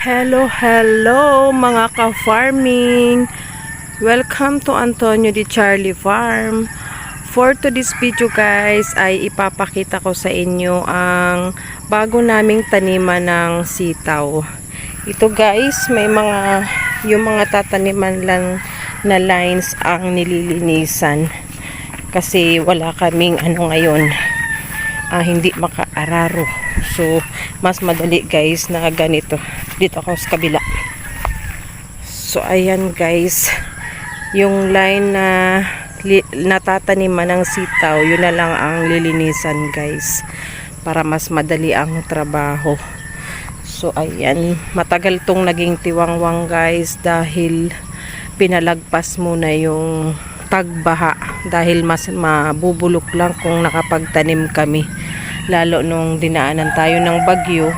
Hello mga ka-farming. Welcome to Antonio Di Charlie Farm. For today's video guys ay ipapakita ko sa inyo ang bago naming taniman ng sitaw. Ito guys, may yung mga tataniman lang na lines ang nililinisan kasi wala kaming ngayon. Hindi makaararo. So, mas madali guys na ganito. Dito ako sa kabila. So, ayan guys. Yung line na natataniman ng sitaw, yun na lang ang lilinisan guys. Para mas madali ang trabaho. So, ayan. Matagal tong naging tiwangwang guys dahil pinalagpas muna yung tagbaha. Dahil mas mabubulok lang kung nakapagtanim kami. Lalo nung dinaanan tayo ng bagyo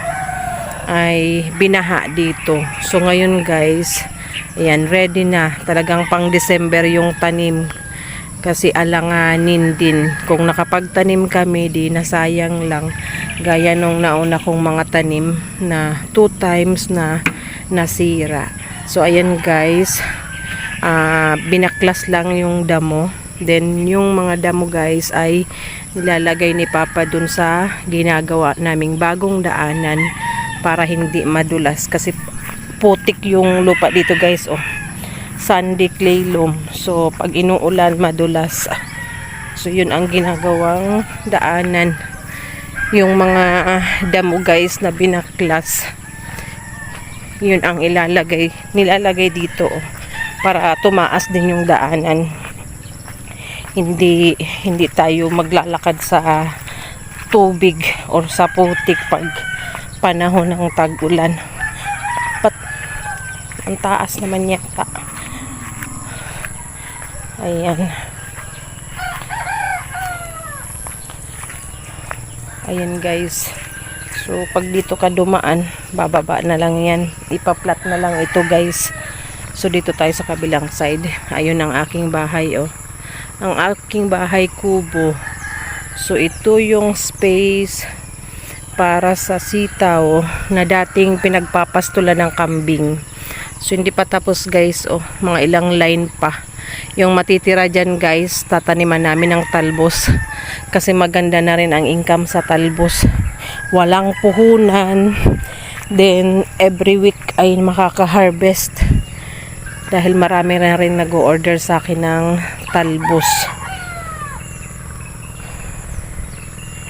ay binaha dito. So ngayon guys, ayan, ready na. Talagang pang December yung tanim. Kasi alanganin din. Kung nakapagtanim kami, di nasayang lang. Gaya nung nauna kong mga tanim na 2 times na nasira. So ayan guys, binaklas lang yung damo. Then yung mga damo guys ay nilalagay ni Papa dun sa ginagawa naming bagong daanan para hindi madulas kasi putik yung lupa dito guys, oh. Sandy clay loam. So pag inuulan madulas. So yun ang ginagawang daanan. Yung mga damo guys na binaklas, yun ang nilalagay dito, oh, para tumaas din yung daanan. Hindi tayo maglalakad sa tubig or sa putik pag panahon ng tag-ulan. Ang taas naman yata. Ayan. Ayan guys. So pag dito ka dumaan, bababa na lang yan. Ipaplat na lang ito guys. So dito tayo sa kabilang side. Ayun ang aking bahay, oh. Ang aking bahay kubo. So ito yung space para sa sitaw na dating pinagpapastulan ng kambing. So hindi pa tapos guys, oh, mga ilang line pa. Yung matitira dyan guys, tataniman namin ng talbos. Kasi maganda na rin ang income sa talbos. Walang puhunan. Then every week ay makaka-harvest. Dahil marami na rin nag-o-order sa akin ng talbos.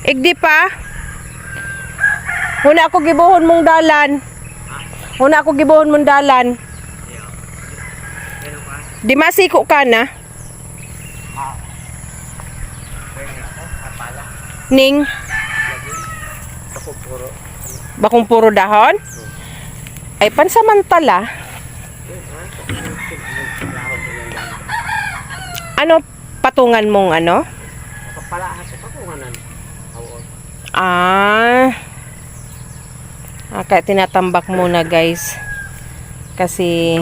Igdi pa? Huna ako gibuhon mong dalan. Huna ako gibuhon mong dalan. Di masiko ka na? Ning? Bakong puro dahon? Ay pansamantala. Ano patungan mong ano? Papalahan sa patunganan. Kaya tinatambak muna guys. Kasi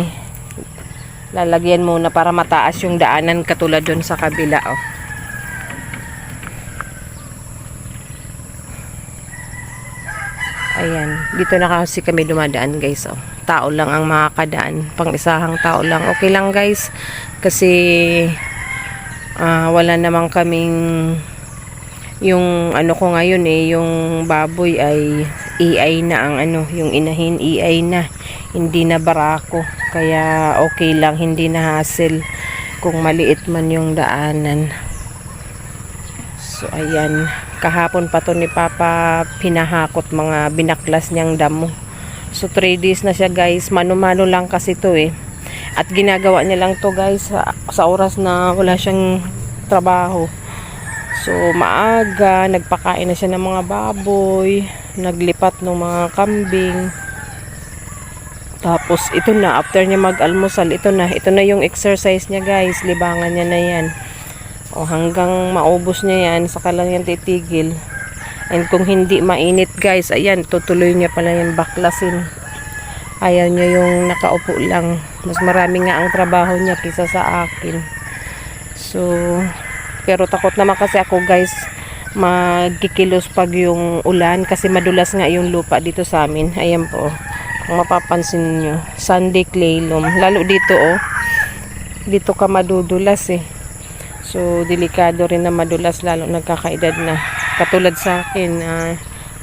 lalagyan muna para mataas yung daanan katulad dun sa kabila, oh. Ayan, dito na kasi kami dumadaan guys, oh. Tao lang ang makakadaan, pang isahang tao lang. Okay lang guys kasi wala namang kaming yung ko ngayon, yung baboy ay EI na ang yung inahin EI na, hindi na barako, kaya okay lang, hindi na hassle kung maliit man yung daanan. So ayan, kahapon pa to ni Papa pinahakot mga binaklas niyang damo. So 3 days na siya guys, mano-mano lang kasi to at ginagawa niya lang to guys sa oras na wala siyang trabaho. So maaga nagpakain na siya ng mga baboy, naglipat ng mga kambing. Tapos ito na, after niya mag-almusal, ito na yung exercise niya guys, libangan niya na yan. Hanggang maubos niya yan, saka lang yan titigil. And kung hindi mainit guys, ayan, tutuloy niya pala yan baklasin. Ayaw niya yung nakaupo lang. Mas marami nga ang trabaho niya kaysa sa akin. So, pero takot naman kasi ako guys, magkikilos pag yung ulan kasi madulas nga yung lupa dito sa amin. Ayan po. Kung mapapansin nyo, Sunday claylom. Lalo dito, oh. Dito ka madudulas, eh. So, delikado rin na madulas, lalo nagkakaedad na. Katulad sa akin,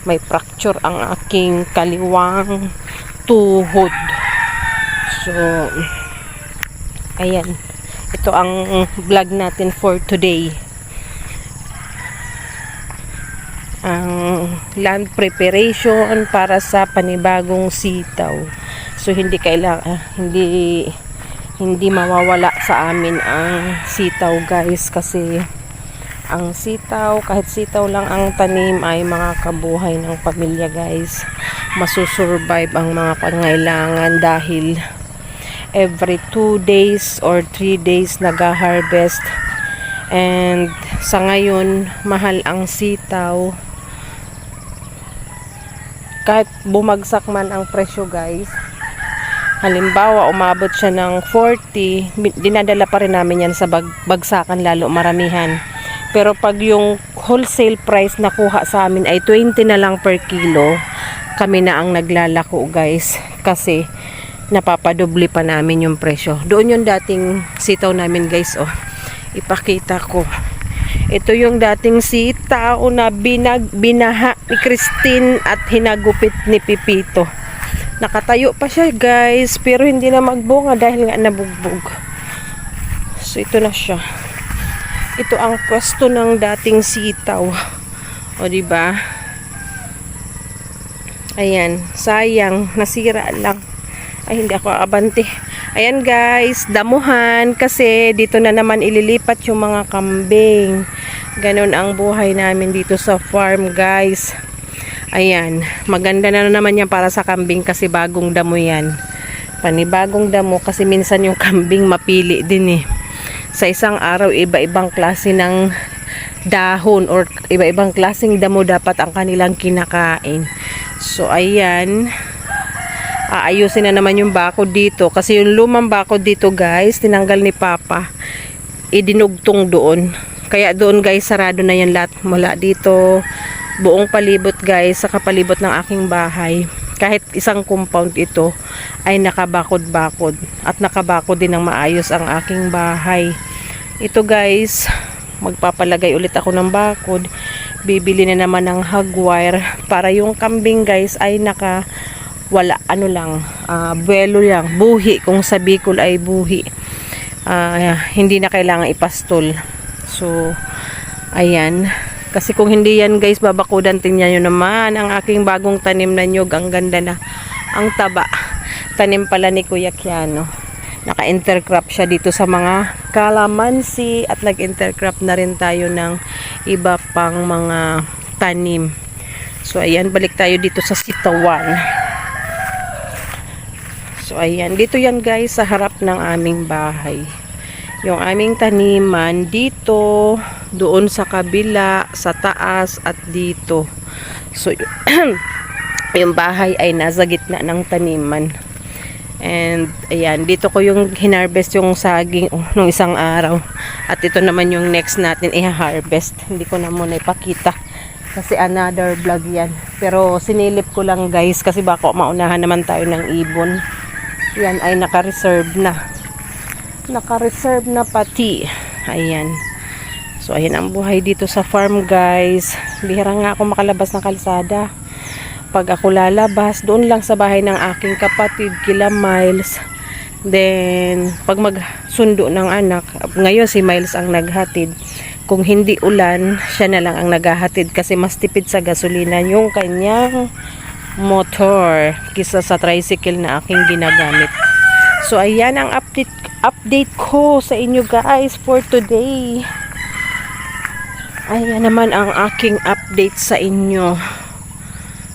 may fracture ang aking kaliwang tuhod. So, ayan. Ito ang vlog natin for today. Ang land preparation para sa panibagong sitaw. So hindi mawawala sa amin ang sitaw, guys, kasi ang sitaw, kahit sitaw lang ang tanim, ay mga kabuhay ng pamilya, guys. Masusurvive ang mga pangailangan dahil every 2 days or 3 days nag-harvest. And sa ngayon, mahal ang sitaw. Kahit bumagsak man ang presyo, guys, halimbawa umabot siya ng 40, dinadala pa rin namin yan sa bagsakan, lalo maramihan. Pero pag yung wholesale price na kuha sa amin ay 20 na lang per kilo, kami na ang naglalako, guys, kasi napapadubli pa namin yung presyo. Doon yung dating sitaw namin, guys, oh. Ipakita ko. Ito yung dating sitaw na binaha ni Christine at hinagupit ni Pipito. Nakatayo pa siya, guys, pero hindi na magbunga dahil nga nabugbog. So ito na siya. Ito ang pwesto ng dating sitaw. O diba? Ayan, sayang, nasira lang. Ay, hindi ako abante. Ayan, guys, damuhan kasi dito na naman ililipat yung mga kambing. Ganon ang buhay namin dito sa farm, guys. Ayan, maganda na naman yan para sa kambing kasi bagong damo yan. Panibagong damo kasi minsan yung kambing mapili din, eh. Sa isang araw, iba-ibang klase ng dahon or iba-ibang klaseng damo dapat ang kanilang kinakain. So, ayan. Aayusin na naman yung bakod dito kasi yung lumang bakod dito, guys, tinanggal ni Papa, idinugtong doon, kaya doon, guys, sarado na yan lahat mula dito buong palibot, guys, sa kapalibot ng aking bahay. Kahit isang compound ito ay nakabakod-bakod at nakabakod din ng maayos ang aking bahay. Ito, guys, magpapalagay ulit ako ng bakod, bibili na naman ng hagwire para yung kambing, guys, ay wala, ano lang, buwelo lang, buhi, kung sa Bicol ay buhi. Hindi na kailangan ipastol. So, ayan. Kasi kung hindi yan, guys, babakudan, tingnan nyo naman ang aking bagong tanim na nyug. Ang ganda na, ang taba. Tanim pala ni Kuya Kiano. Naka-intercrop siya dito sa mga kalamansi at nag-intercrop na rin tayo ng iba pang mga tanim. So, ayan, balik tayo dito sa sitawan. So, ayan. Dito yan, guys, sa harap ng aming bahay. Yung aming taniman dito, doon sa kabila, sa taas, at dito. So, yung bahay ay nasa gitna ng taniman. And, ayan. Dito ko yung hinarvest yung saging nung isang araw. At ito naman yung next natin i-harvest. Hindi ko na muna ipakita. Kasi another vlog yan. Pero sinilip ko lang, guys, kasi baka maunahan naman tayo ng ibon. Yan ay naka-reserve na. Naka-reserve na pati. Ayan. So, ayan ang buhay dito sa farm, guys. Bihira nga ako makalabas ng kalsada. Pag ako lalabas, doon lang sa bahay ng aking kapatid, kila Miles. Then, pag magsundo ng anak, ngayon si Miles ang naghatid. Kung hindi ulan, siya na lang ang naghahatid kasi mas tipid sa gasolina yung kanyang motor kisa sa tricycle na aking ginagamit. So, ayan ang update ko sa inyo, guys, for today. Ayan naman ang aking update sa inyo.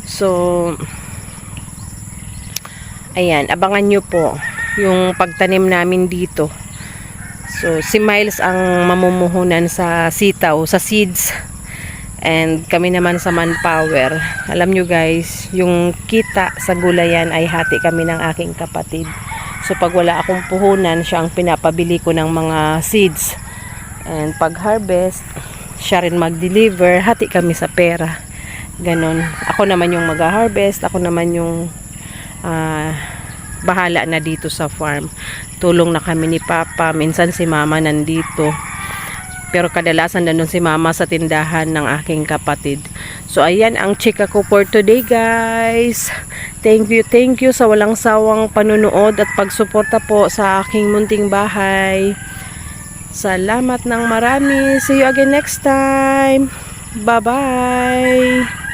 So, ayan, abangan nyo po yung pagtanim namin dito. So, si Miles ang mamumuhunan sa sitaw, sa seeds. And kami naman sa manpower. Alam nyo, guys, yung kita sa gulayan ay hati kami ng aking kapatid. So pag wala akong puhunan, siya ang pinapabili ko ng mga seeds. And pag harvest, siya rin mag-deliver, hati kami sa pera. Ganon. Ako naman yung mag-harvest, ako naman yung bahala na dito sa farm. Tulong na kami ni Papa. Minsan si Mama nandito. Pero kadalasan nandun si Mama sa tindahan ng aking kapatid. So ayan ang chika ko for today guys. Thank you sa walang sawang panunood at pagsuporta po sa aking munting bahay. Salamat ng marami. See you again next time. Bye-bye.